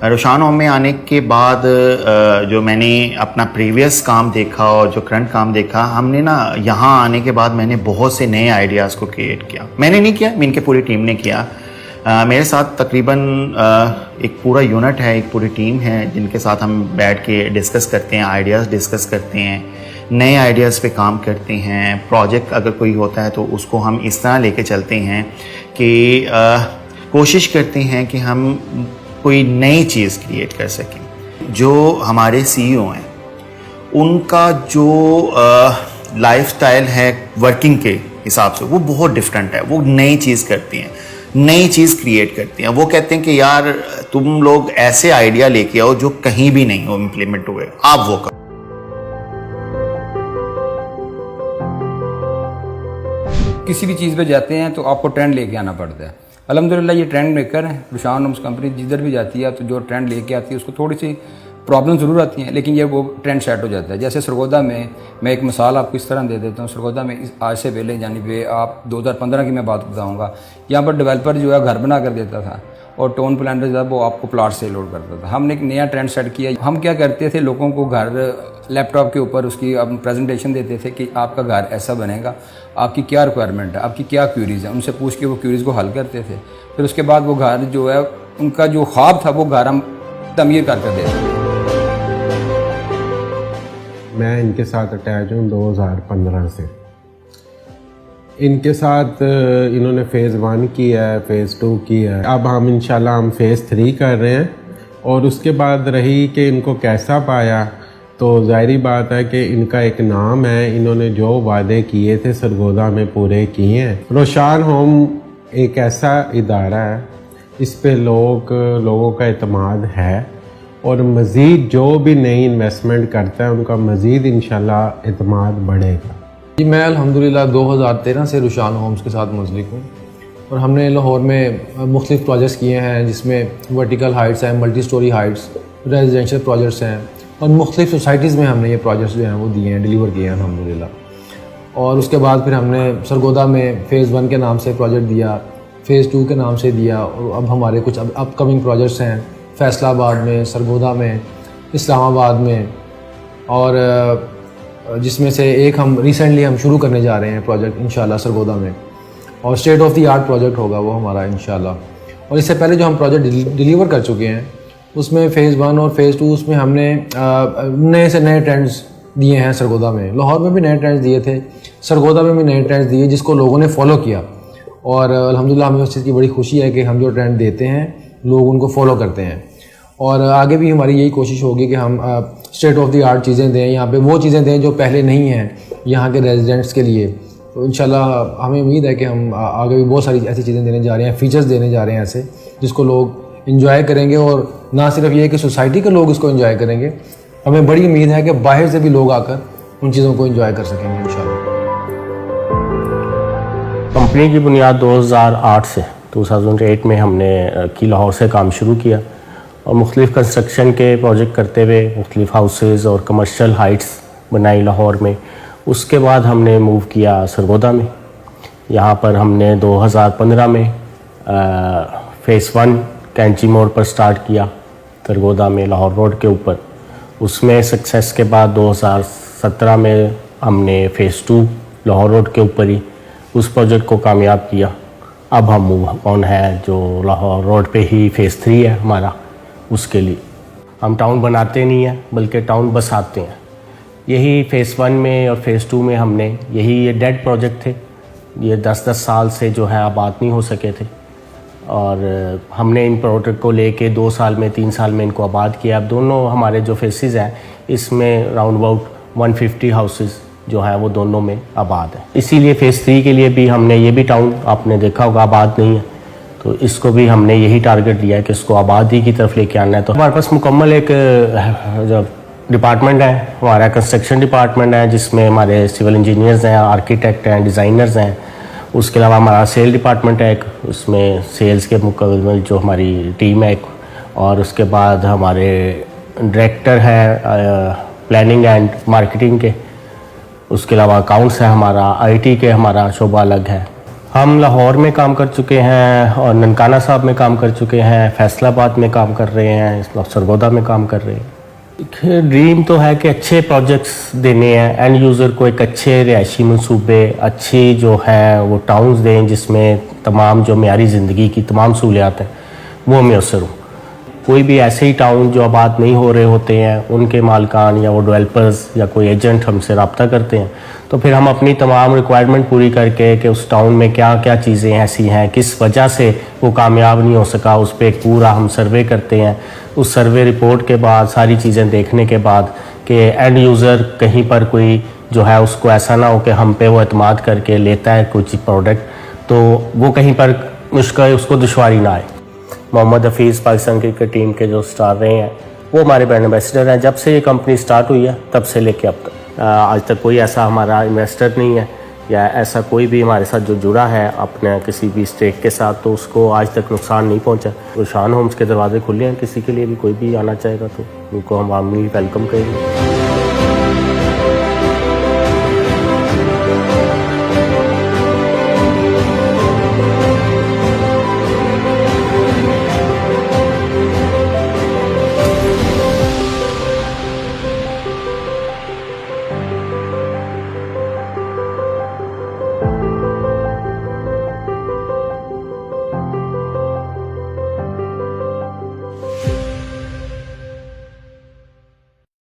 Roshan home में आने के बाद जो मैंने अपना प्रीवियस काम देखा और जो करंट काम देखा, हमने ना यहाँ आने के बाद मैंने बहुत से नए आइडियाज़ को क्रिएट किया। मैंने नहीं किया, इनके पूरी टीम ने किया। मेरे साथ तकरीबन एक पूरा यूनिट है, एक पूरी टीम है जिनके साथ हम बैठ के डिस्कस करते हैं, आइडियाज़ डिस्कस करते हैं, नए आइडियाज़ पे काम करते हैं। प्रोजेक्ट अगर कोई होता है तो उसको हम इस तरह लेके चलते हैं कि कोशिश करते हैं कि हम कोई नई चीज़ क्रिएट कर सकें। जो हमारे सीईओ हैं उनका जो लाइफस्टाइल है वर्किंग के हिसाब से वो बहुत डिफरेंट है। वो नई चीज़ करती हैं, नई चीज़ क्रिएट करती हैं। वो कहते हैं कि यार तुम लोग ऐसे आइडिया लेके आओ जो कहीं भी नहीं हो इम्प्लीमेंट हुए, आप वो करो। किसी भी चीज़ पे जाते हैं तो आपको ट्रेंड लेके आना पड़ता है। अल्हम्दुलिल्लाह ये ट्रेंड मेकर है। रोशान होम्स कंपनी जिधर भी जाती है तो जो ट्रेंड लेके आती है उसको थोड़ी सी प्रॉब्लम ज़रूर आती हैं, लेकिन ये वो ट्रेंड सेट हो जाता है। जैसे सरगोदा में मैं एक मिसाल आपको इस तरह दे देता हूँ। सरगोदा में आज से पहले यानी पे आप 2015 की मैं बात बताऊँगा, यहाँ पर डेवलपर जो है घर बना कर देता था और टाउन प्लानर जो है वो आपको प्लाट से लोड करता था। हमने एक नया ट्रेंड सेट किया। हम क्या करते थे, लोगों को घर लैपटॉप के ऊपर उसकी हम प्रेजेंटेशन देते थे कि आपका घर ऐसा बनेगा, आपकी क्या रिक्वायरमेंट है, आपकी क्या क्यूरीज़ है, उनसे पूछ के वो क्यूरीज़ को हल करते थे। फिर उसके बाद वो घर जो है उनका जो ख्वाब था वो घर हम तमीर कर देते थे। मैं इनके साथ अटैच हूँ 2015 से। इनके साथ इन्होंने फ़ेज़ 1 किया है, फ़ेज़ 2 किया है। अब हम इंशाल्लाह हम फ़ेज़ 3 कर रहे हैं। और उसके बाद रही कि इनको कैसा पाया, तो ज़ाहिरी बात है कि इनका एक नाम है। इन्होंने जो वादे किए थे सरगोदा में पूरे किए हैं। रोशान होम एक ऐसा इदारा है, इस पे लोगों का एतमाद है और मज़ीद जो भी नई इन्वेस्टमेंट करता है उनका मज़ीद इंशाल्लाह एतमाद बढ़ेगा। जी, मैं अल्हम्दुलिल्लाह 2013 से रोशान होम्स के साथ मुंसलिक हूँ और हमने लाहौर में मुख्तलिफ प्रोजेक्ट्स किए हैं जिसमें वर्टिकल हाइट्स हैं, multi storey Heights, residential projects हैं और मुख्तलिफ सोसाइटीज़ में हमने ये प्रोजेक्ट्स जो हैं वो दिए हैं, डिलीवर किए हैं अल्हम्दुलिल्लाह। और उसके बाद फिर हमने सरगोदा में फ़ेज़ 1 के नाम से प्रोजेक्ट दिया, फ़ेज़ 2 के नाम से दिया और अब हमारे कुछ अपकमिंग प्रोजेक्ट्स हैं फैसलाबाद में, सरगोदा में, इस्लामाबाद में, और जिसमें से एक हम रिसेंटली हम शुरू करने जा रहे हैं प्रोजेक्ट इंशाल्लाह सरगोदा में, और state of the art project होगा वो हमारा इंशाल्लाह। और इससे पहले जो हम प्रोजेक्ट डिलीवर कर चुके हैं उसमें फ़ेज़ 1 और फ़ेज़ 2 उसमें हमने नए से नए ट्रेंड्स दिए हैं। सरगोदा में, लाहौर में भी नए ट्रेंड्स दिए थे, सरगोदा में भी नए ट्रेंड्स दिए जिसको लोगों ने फॉलो किया। और अल्हम्दुलिल्लाह हमें उस चीज़ की बड़ी खुशी है कि हम जो ट्रेंड देते हैं लोग उनको फॉलो करते हैं। और आगे भी हमारी यही कोशिश होगी कि हम स्टेट ऑफ द आर्ट चीज़ें दें, यहाँ पे वो चीज़ें दें जो पहले नहीं हैं यहाँ के रेजिडेंट्स के लिए। तो इंशाल्लाह हमें उम्मीद है कि हम आगे भी बहुत सारी ऐसी चीज़ें देने जा रहे हैं, फ़ीचर्स देने जा रहे हैं ऐसे जिसको लोग इंजॉय करेंगे। और ना सिर्फ ये कि सोसाइटी के लोग इसको इंजॉय करेंगे, हमें बड़ी उम्मीद है कि बाहर से भी लोग आकर उन चीज़ों को इंजॉय कर सकेंगे इंशाल्लाह। कंपनी की बुनियाद 2008 से 2008 में हमने की लाहौर से काम शुरू किया और मुख्तलिफ़ कंस्ट्रक्शन के प्रोजेक्ट करते हुए मुख्तलिफ़ हाउसेज़ और कमर्शियल हाइट्स बनाई लाहौर में। उसके बाद हमने मूव किया सरगोदा में। यहाँ पर हमने 2015 में फ़ेज़ 1 कैंची मोड़ पर स्टार्ट किया सरगोदा में लाहौर रोड के ऊपर। उसमें सक्सेस के बाद 2017 में हमने फ़ेज़ 2 लाहौर रोड के ऊपर ही उस प्रोजेक्ट को कामयाब किया। अब हम मूव ऑन है जो लाहौर रोड पे ही फ़ेज़ 3 है हमारा, उसके लिए हम टाउन बनाते नहीं हैं बल्कि टाउन बसाते हैं। यही फ़ेज़ 1 में और फ़ेज़ 2 में हमने ये डेड प्रोजेक्ट थे, ये 10-10 साल से जो है आबाद नहीं हो सके थे और हमने इन प्रोजेक्ट को लेके 2 साल में 3 साल में इनको आबाद किया। अब दोनों हमारे जो फेसेस हैं इसमें राउंड अबाउट 150 हाउसेस जो है वो दोनों में आबाद है। इसीलिए फ़ेज़ 3 के लिए भी हमने ये भी टाउन आपने देखा होगा आबाद नहीं है, तो इसको भी हमने यही टारगेट लिया है कि इसको आबादी की तरफ लेके आना है। तो हमारे पास मुकम्मल एक जो डिपार्टमेंट है हमारा कंस्ट्रक्शन डिपार्टमेंट है जिसमें हमारे सिविल इंजीनियर्स हैं, आर्किटेक्ट हैं, डिज़ाइनर्स हैं। उसके अलावा हमारा सेल डिपार्टमेंट है एक, उसमें सेल्स के मुकम्मल जो हमारी टीम है एक, और उसके बाद हमारे डायरेक्टर है प्लानिंग एंड मार्केटिंग के। उसके अलावा अकाउंट्स है हमारा, IT के हमारा शोबा अलग है, हम लाहौर में काम कर चुके हैं और ननकाना साहब में काम कर चुके हैं, फैसलाबाद में काम कर रहे हैं, सरगोदा में काम कर रहे हैं। एक ड्रीम तो है कि अच्छे प्रोजेक्ट्स देने हैं, एंड यूज़र को एक अच्छे रिहायशी मंसूबे, अच्छी जो है वो टाउन्स दें जिसमें तमाम जो मेयारी ज़िंदगी की तमाम सहूलियात हैं वो मैसर हो। कोई भी ऐसे ही टाउन जो आबाद नहीं हो रहे होते हैं, उनके मालकान या वो डेवलपर्स या कोई एजेंट हमसे रब्ता करते हैं, तो फिर हम अपनी तमाम रिक्वायरमेंट पूरी करके कि उस टाउन में क्या क्या चीज़ें ऐसी हैं, किस वजह से वो कामयाब नहीं हो सका, उस पर एक पूरा हम सर्वे करते हैं। उस सर्वे रिपोर्ट के बाद सारी चीज़ें देखने के बाद कि एंड यूज़र कहीं पर कोई जो है उसको ऐसा ना हो कि हम पे वो एतमाद करके लेता है कुछ प्रोडक्ट, तो वो कहीं पर मुश्किल उसको दुश्वारी ना आए। मोहम्मद हफीज़ पाकिस्तान क्रिकेट टीम के जो स्टार रहे हैं वो हमारे ब्रांड एम्बेसडर हैं। जब से ये कंपनी स्टार्ट हुई है तब से लेके अब तक आज तक कोई ऐसा हमारा इन्वेस्टर नहीं है या ऐसा कोई भी हमारे साथ जो जुड़ा है अपने किसी भी स्टेक के साथ, तो उसको आज तक नुकसान नहीं पहुंचा। रुशान होम्स के दरवाजे खुले हैं, किसी के लिए भी कोई भी आना चाहेगा तो उनको हम वार्मली वेलकम करेंगे।